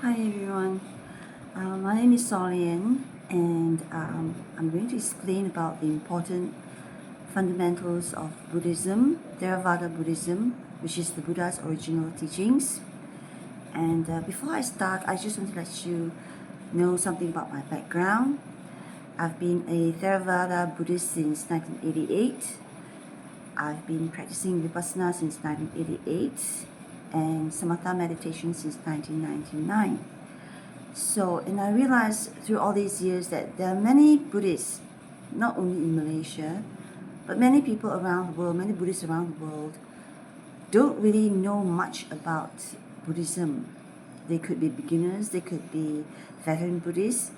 Hi everyone, my name is Solian and I'm going to explain about the important fundamentals of Buddhism, Theravada Buddhism, which is the Buddha's original teachings. And before I start, I just want to let you know something about my background. I've been a Theravada Buddhist since 1988. I've been practicing Vipassana since 1988 and Samatha meditation since 1999. So, and I realized through all these years that there are many Buddhists, not only in Malaysia, but many people around the world, many Buddhists around the world, don't really know much about Buddhism. They could be beginners, they could be veteran Buddhists,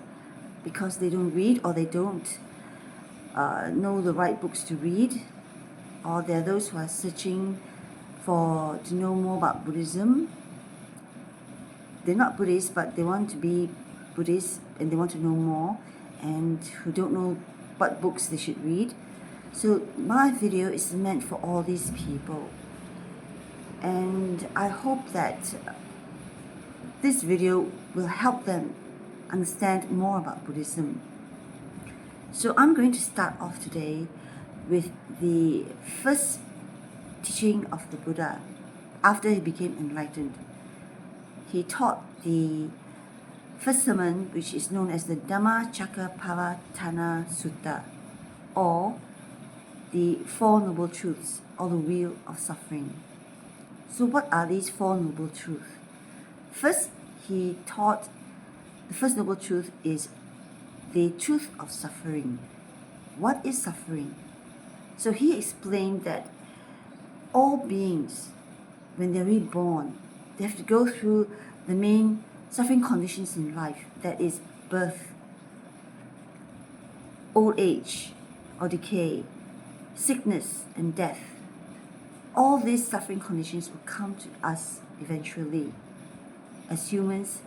because they don't read or they don't know the right books to read, or there are those who are searching to know more about Buddhism. They're not Buddhists, but they want to be Buddhists and they want to know more, and who don't know what books they should read. So my video is meant for all these people, and I hope that this video will help them understand more about Buddhism. So I'm going to start off today with the first teaching of the Buddha after he became enlightened. He taught the first sermon, which is known as the Dhammacakkapavattana Sutta, or the Four Noble Truths, or the Wheel of Suffering. So what are these Four Noble Truths? First, he taught the first Noble Truth is the truth of suffering. What is suffering? So he explained that all beings, when they're reborn, they have to go through the main suffering conditions in life, that is birth, old age or decay, sickness and death. All these suffering conditions will come to us eventually as humans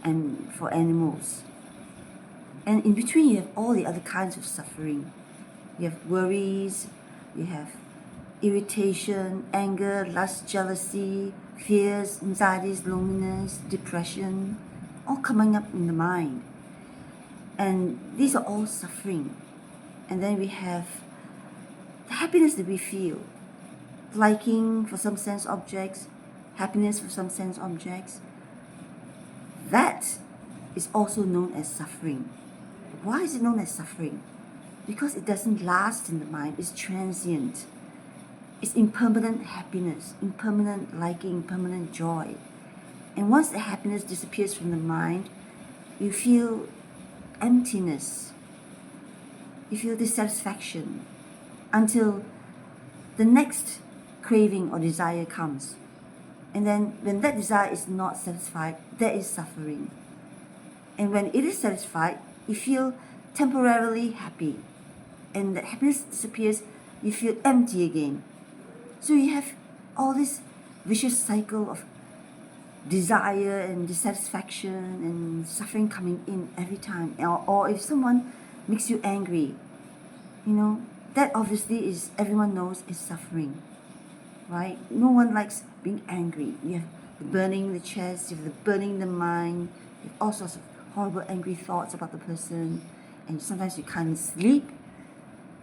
and for animals. And in between, you have all the other kinds of suffering. You have worries, you have irritation, anger, lust, jealousy, fears, anxieties, loneliness, depression, all coming up in the mind. And these are all suffering. And then we have the happiness that we feel, liking for some sense objects, happiness for some sense objects. That is also known as suffering. Why is it known as suffering? Because it doesn't last in the mind, it's transient. It's impermanent happiness, impermanent liking, impermanent joy. And once the happiness disappears from the mind, you feel emptiness. You feel dissatisfaction until the next craving or desire comes. And then when that desire is not satisfied, there is suffering. And when it is satisfied, you feel temporarily happy. And the happiness disappears, you feel empty again. So you have all this vicious cycle of desire and dissatisfaction and suffering coming in every time. Or if someone makes you angry, that obviously is, everyone knows, is suffering, right? No one likes being angry. You have the burning the chest, you have the burning the mind, you have all sorts of horrible angry thoughts about the person, and sometimes you can't sleep,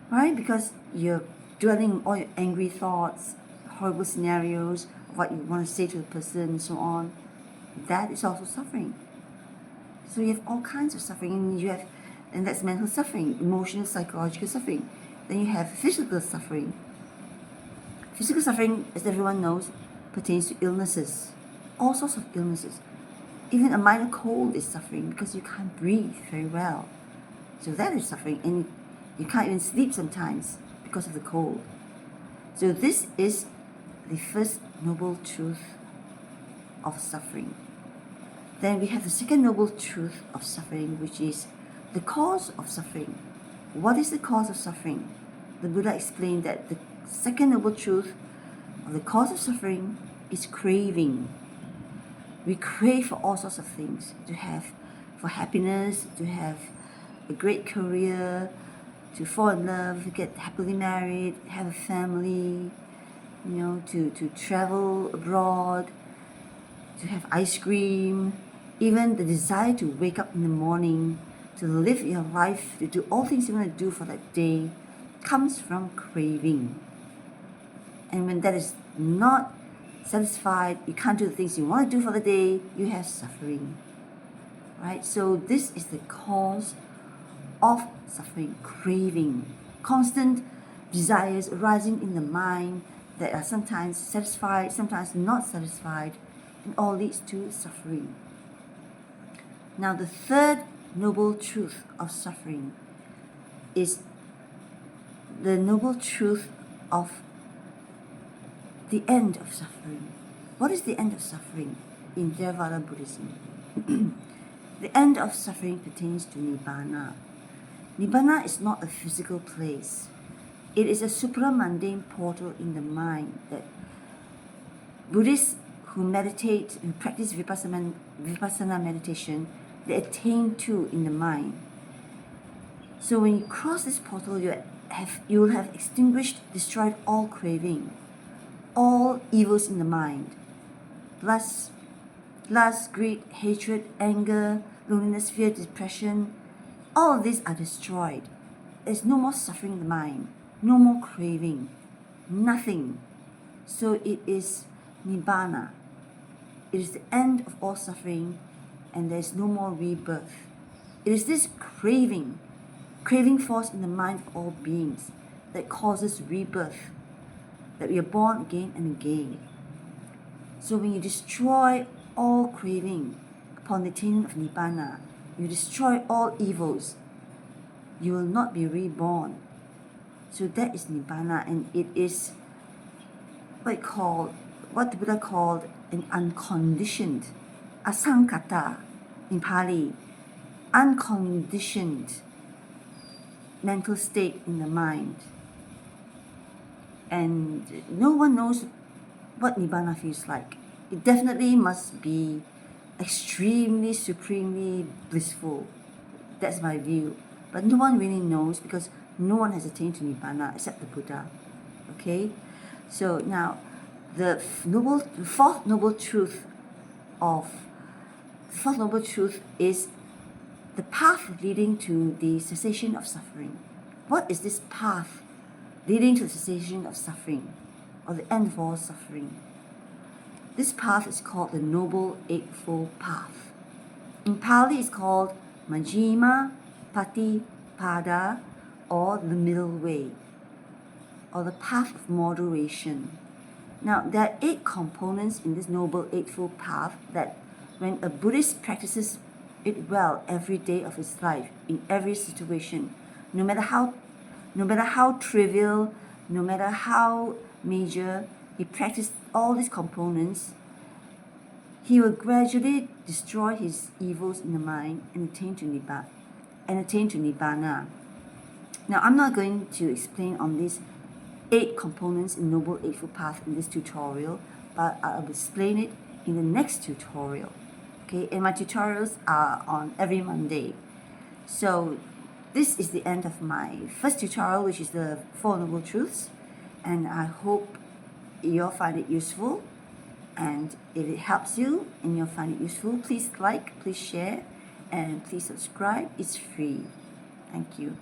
right? Because you're dwelling on all your angry thoughts, horrible scenarios, what you want to say to the person and so on. That is also suffering. So you have all kinds of suffering, and that's mental suffering, emotional, psychological suffering. Then you have physical suffering. Physical suffering, as everyone knows, pertains to illnesses, all sorts of illnesses. Even a minor cold is suffering because you can't breathe very well. So that is suffering, and you can't even sleep sometimes because of the cold. So this is the first noble truth of suffering. Then we have the second noble truth of suffering, which is the cause of suffering. What is the cause of suffering? The Buddha explained that the second noble truth of the cause of suffering is craving. We crave for all sorts of things, for happiness, to have a great career, to fall in love, to get happily married, have a family, to travel abroad, to have ice cream, even the desire to wake up in the morning, to live your life, to do all things you want to do for that day, comes from craving. And when that is not satisfied, you can't do the things you want to do for the day, you have suffering. Right? So this is the cause of suffering, craving, constant desires arising in the mind that are sometimes satisfied, sometimes not satisfied, and all leads to suffering. Now the third noble truth of suffering is the noble truth of the end of suffering. What is the end of suffering in Theravada Buddhism? The end of suffering pertains to Nibbana. Nibbana is not a physical place. It is a supramundane portal in the mind that Buddhists who meditate and practice vipassana meditation, they attain to in the mind. So when you cross this portal, you will have extinguished, destroyed all craving, all evils in the mind. Lust, greed, hatred, anger, loneliness, fear, depression, all of these are destroyed. There's no more suffering in the mind, no more craving, nothing. So it is Nibbana. It is the end of all suffering, and there is no more rebirth. It is this craving force in the mind of all beings that causes rebirth, that we are born again and again. So when you destroy all craving upon the attainment of Nibbana, you destroy all evils, you will not be reborn. So that is Nibbana, and it is what the Buddha called an unconditioned, asankata in Pali, unconditioned mental state in the mind. And no one knows what Nibbana feels like. It definitely must be extremely, supremely blissful. That's my view. But no one really knows, because no one has attained to Nibbana except the Buddha. Okay? So now, the fourth noble truth is the path leading to the cessation of suffering. What is this path leading to the cessation of suffering, or the end of all suffering? This path is called the Noble Eightfold Path. In Pali, it's called Majjhima Patipada, or the middle way, or the path of moderation. Now, there are 8 components in this Noble Eightfold Path that when a Buddhist practices it well every day of his life, in every situation, no matter how trivial, no matter how major, he practiced all these components, he will gradually destroy his evils in the mind and attain to Nibbana. Now, I'm not going to explain on these 8 components in Noble Eightfold Path in this tutorial, but I'll explain it in the next tutorial. Okay, and my tutorials are on every Monday. So this is the end of my first tutorial, which is the 4 Noble Truths, and I hope you'll find it useful. And if it helps you and you'll find it useful, please like, please share, and please subscribe. It's free. Thank you.